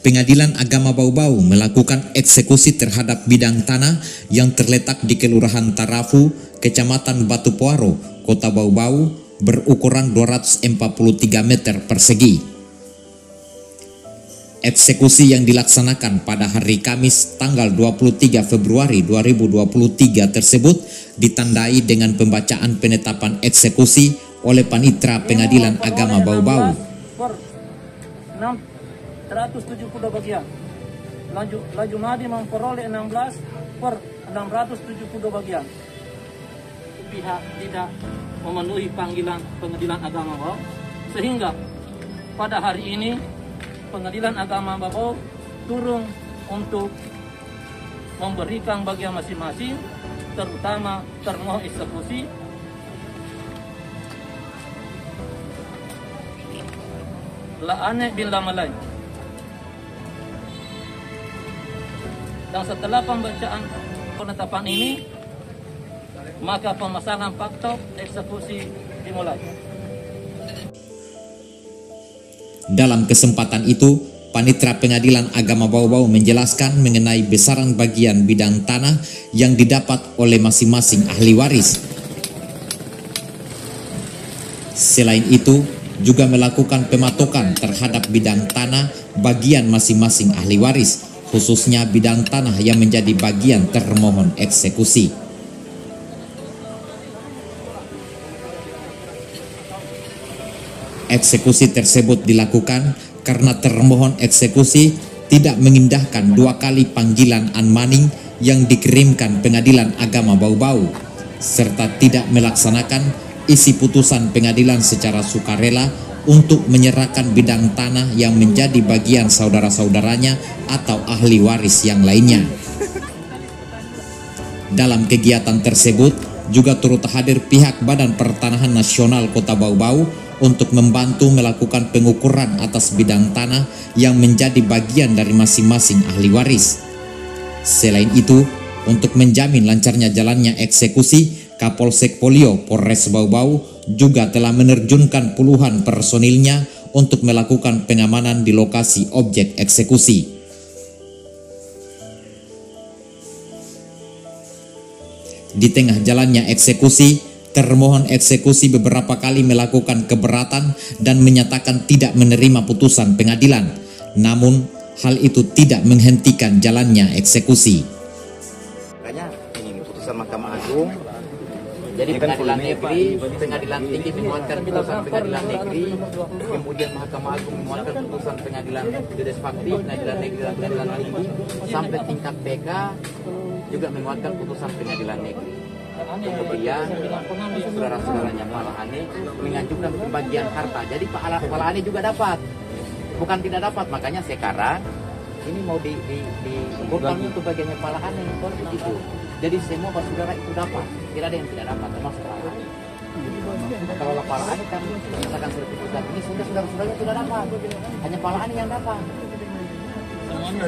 Pengadilan Agama Bau-Bau melakukan eksekusi terhadap bidang tanah yang terletak di Kelurahan Tarafu, Kecamatan Batu Puaro, Kota Bau-Bau, berukuran 243 meter persegi. Eksekusi yang dilaksanakan pada hari Kamis tanggal 23 Februari 2023 tersebut ditandai dengan pembacaan penetapan eksekusi oleh Panitra Pengadilan Agama Bau-Bau. 670 bagian. Laju Madi memperoleh 16 per 670 bagian. Pihak tidak memenuhi panggilan Pengadilan Agama Bau, sehingga pada hari ini Pengadilan Agama Bau turun untuk memberikan bagian masing-masing, terutama termohon eksekusi La'ane bin Lamalai. Dan setelah pembacaan penetapan ini, maka pemasangan fakta eksekusi dimulai. Dalam kesempatan itu, Panitra Pengadilan Agama Bau-Bau menjelaskan mengenai besaran bagian bidang tanah yang didapat oleh masing-masing ahli waris. Selain itu, juga melakukan pematokan terhadap bidang tanah bagian masing-masing ahli waris, khususnya bidang tanah yang menjadi bagian termohon eksekusi. Eksekusi tersebut dilakukan karena termohon eksekusi tidak mengindahkan 2 kali panggilan anmaning yang dikirimkan Pengadilan Agama Bau-Bau, serta tidak melaksanakan isi putusan pengadilan secara sukarela untuk menyerahkan bidang tanah yang menjadi bagian saudara-saudaranya atau ahli waris yang lainnya. Dalam kegiatan tersebut juga turut hadir pihak Badan Pertanahan Nasional Kota Bau-Bau untuk membantu melakukan pengukuran atas bidang tanah yang menjadi bagian dari masing-masing ahli waris. Selain itu, untuk menjamin lancarnya jalannya eksekusi, Kapolsek Polio Polres Bau-Bau juga telah menerjunkan puluhan personilnya untuk melakukan pengamanan di lokasi objek eksekusi. Di tengah jalannya eksekusi, termohon eksekusi beberapa kali melakukan keberatan dan menyatakan tidak menerima putusan pengadilan. Namun, hal itu tidak menghentikan jalannya eksekusi. Makanya ini putusan Mahkamah Agung. Jadi pengadilan negeri, pengadilan tinggi menguatkan putusan pengadilan negeri, kemudian Mahkamah Agung menguatkan putusan pengadilan Judes Fakti, pengadilan negeri dan pengadilan tinggi, sampai tingkat PK juga menguatkan putusan pengadilan negeri. Kemudian saudara-saudaranya Pak Lahane mengajukan pembagian harta. Jadi Pak Lahane juga dapat, bukan tidak dapat. Makanya sekarang ini mau dibuatkan untuk bagiannya Pak Lahane itu. Jadi semua saudara itu dapat, tidak ada yang tidak dapat, termasuk Pak Lahane. Kalau Pak Lahane kan misalkan sertifikat ini sudah saudara-saudaranya sudah dapat, hanya Pak Lahane yang dapat. Semuanya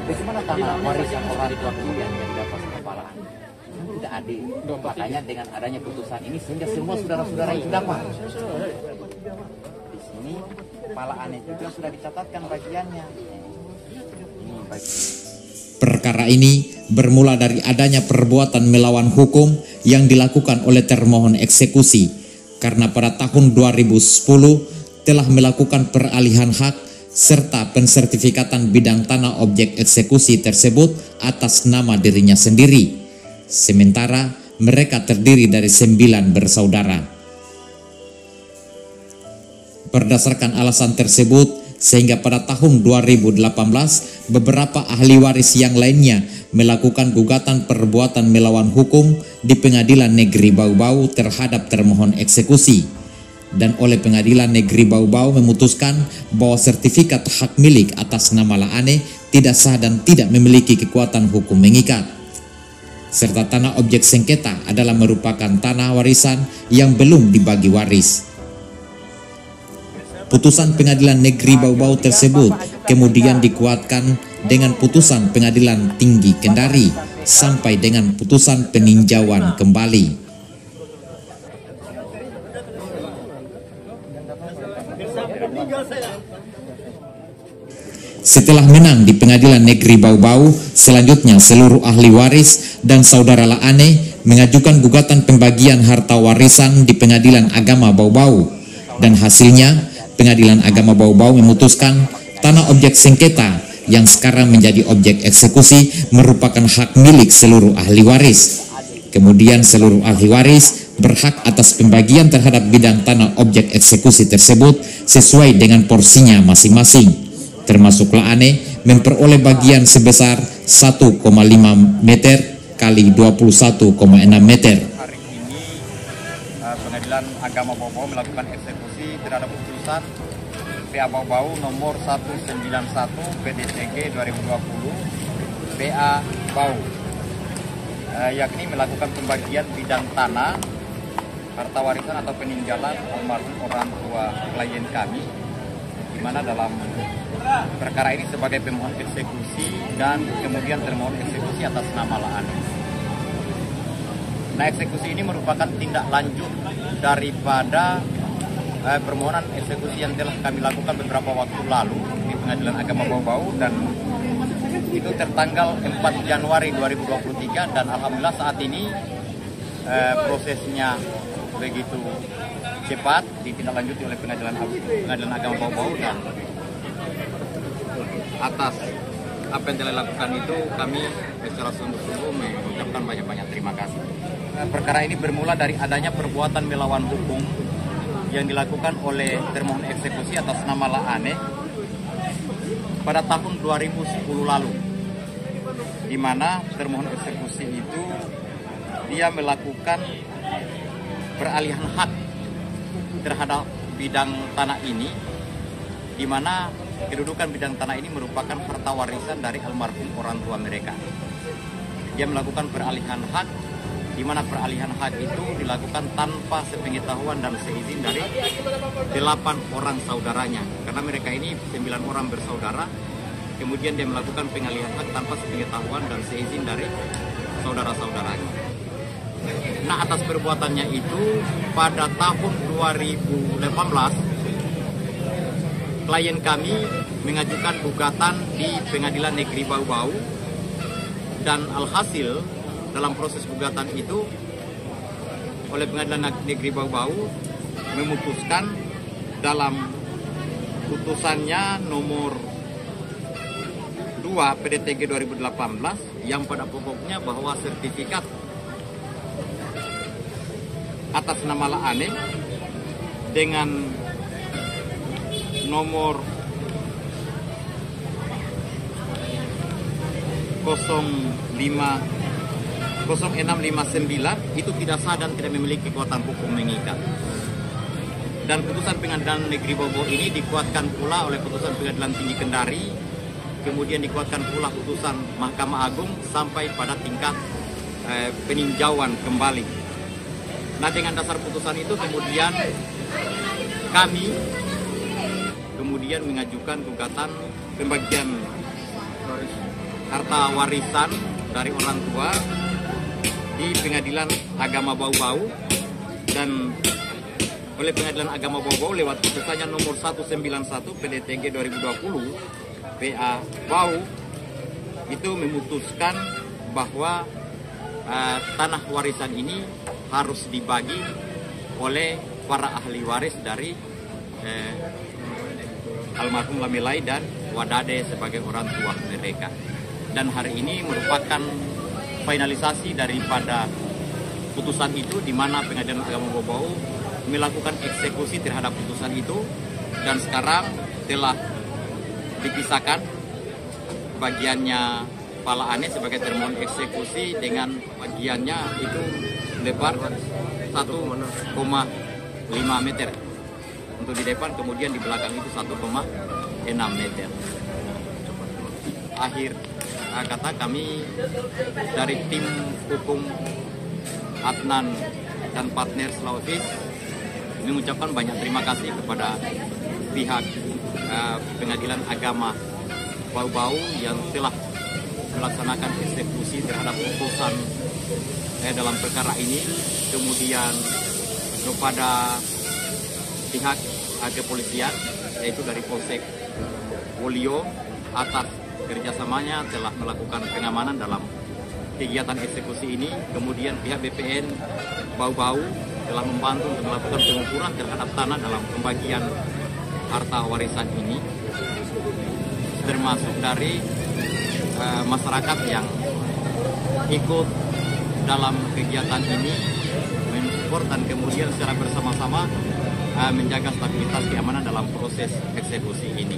bagaimana tanah warisan orang tua kemudian yang dapat sama Pak Lahane? Tidak adil. Makanya dengan adanya putusan ini sehingga semua saudara-saudara itu dapat. Di sini Pak Lahane juga sudah dicatatkan bagiannya. Ini bagian. Perkara ini bermula dari adanya perbuatan melawan hukum yang dilakukan oleh termohon eksekusi karena pada tahun 2010 telah melakukan peralihan hak serta pensertifikatan bidang tanah objek eksekusi tersebut atas nama dirinya sendiri. Sementara mereka terdiri dari 9 bersaudara. Berdasarkan alasan tersebut, sehingga pada tahun 2018 beberapa ahli waris yang lainnya melakukan gugatan perbuatan melawan hukum di Pengadilan Negeri Bau-Bau terhadap termohon eksekusi, dan oleh Pengadilan Negeri Bau-Bau memutuskan bahwa sertifikat hak milik atas nama Lahane tidak sah dan tidak memiliki kekuatan hukum mengikat, serta tanah objek sengketa adalah merupakan tanah warisan yang belum dibagi waris. Putusan Pengadilan Negeri Bau-Bau tersebut kemudian dikuatkan dengan putusan Pengadilan Tinggi Kendari sampai dengan putusan peninjauan kembali. Setelah menang di Pengadilan Negeri Bau-Bau, selanjutnya seluruh ahli waris dan saudara Laane mengajukan gugatan pembagian harta warisan di Pengadilan Agama Bau-Bau. Dan hasilnya, Pengadilan Agama Bau-Bau memutuskan tanah objek sengketa yang sekarang menjadi objek eksekusi merupakan hak milik seluruh ahli waris. Kemudian seluruh ahli waris berhak atas pembagian terhadap bidang tanah objek eksekusi tersebut sesuai dengan porsinya masing-masing. Termasuk Laane memperoleh bagian sebesar 1,5 meter kali 21,6 meter. Hari ini Pengadilan Agama Bau-Bau melakukan eksekusi terhadap putusan PA Bau-Bau nomor 191 PDTG 2020 PA Bau, yakni melakukan pembagian bidang tanah, harta warisan atau peninggalan almarhum orang tua klien kami, di mana dalam perkara ini sebagai pemohon eksekusi dan kemudian termohon eksekusi atas nama Laane. Nah, eksekusi ini merupakan tindak lanjut daripada permohonan eksekusi yang telah kami lakukan beberapa waktu lalu di Pengadilan Agama Bau-Bau, dan itu tertanggal 4 Januari 2023, dan alhamdulillah saat ini prosesnya begitu cepat ditindaklanjuti oleh Pengadilan Agama Bau-Bau, dan atas apa yang telah dilakukan itu kami secara sungguh-sungguh mengucapkan banyak-banyak terima kasih. Perkara ini bermula dari adanya perbuatan melawan hukum yang dilakukan oleh termohon eksekusi atas nama Laane pada tahun 2010 lalu, di mana termohon eksekusi itu dia melakukan peralihan hak terhadap bidang tanah ini, di mana kedudukan bidang tanah ini merupakan harta warisan dari almarhum orang tua mereka. Dia melakukan peralihan hak, di mana peralihan hak itu dilakukan tanpa sepengetahuan dan seizin dari 8 orang saudaranya. Karena mereka ini 9 orang bersaudara, kemudian dia melakukan pengalihan hak tanpa sepengetahuan dan seizin dari saudara-saudaranya. Nah, atas perbuatannya itu pada tahun 2018 klien kami mengajukan gugatan di Pengadilan Negeri Bau-Bau, dan alhasil dalam proses gugatan itu oleh Pengadilan Negeri Bau-Bau memutuskan dalam putusannya nomor 2 PDTG 2018 yang pada pokoknya bahwa sertifikat atas nama Laane dengan nomor 0659 itu tidak sah dan tidak memiliki kekuatan hukum mengikat. Dan putusan Pengadilan Negeri Bau-Bau ini dikuatkan pula oleh putusan Pengadilan Tinggi Kendari, kemudian dikuatkan pula putusan Mahkamah Agung sampai pada tingkat peninjauan kembali. Nah, dengan dasar putusan itu kemudian kami mengajukan gugatan pembagian harta warisan dari orang tua di Pengadilan Agama Bau-Bau, dan oleh Pengadilan Agama Bau-Bau lewat putusannya nomor 191 PDTG 2020 PA Bau itu memutuskan bahwa tanah warisan ini harus dibagi oleh para ahli waris dari almarhum Lamelai dan Wadade sebagai orang tua mereka. Dan hari ini merupakan finalisasi daripada putusan itu, di mana Pengadilan Agama Bau-Bau melakukan eksekusi terhadap putusan itu, dan sekarang telah dipisahkan bagiannya Pak Laane sebagai termohon eksekusi dengan bagiannya itu lebar 1,5 meter untuk di depan, kemudian di belakang itu 1,6 meter. Akhir kata, kami dari tim hukum Adnan dan partner Sulawesi mengucapkan banyak terima kasih kepada pihak Pengadilan Agama Bau-Bau yang telah melaksanakan eksekusi terhadap putusan dalam perkara ini, kemudian kepada pihak kepolisian yaitu dari Polsek Wolio atas kerjasamanya telah melakukan pengamanan dalam kegiatan eksekusi ini. Kemudian pihak BPN Bau-Bau telah membantu untuk melakukan pengukuran terhadap tanah dalam pembagian harta warisan ini, termasuk dari masyarakat yang ikut dalam kegiatan ini mensupport dan kemudian secara bersama-sama menjaga stabilitas keamanan dalam proses eksekusi ini.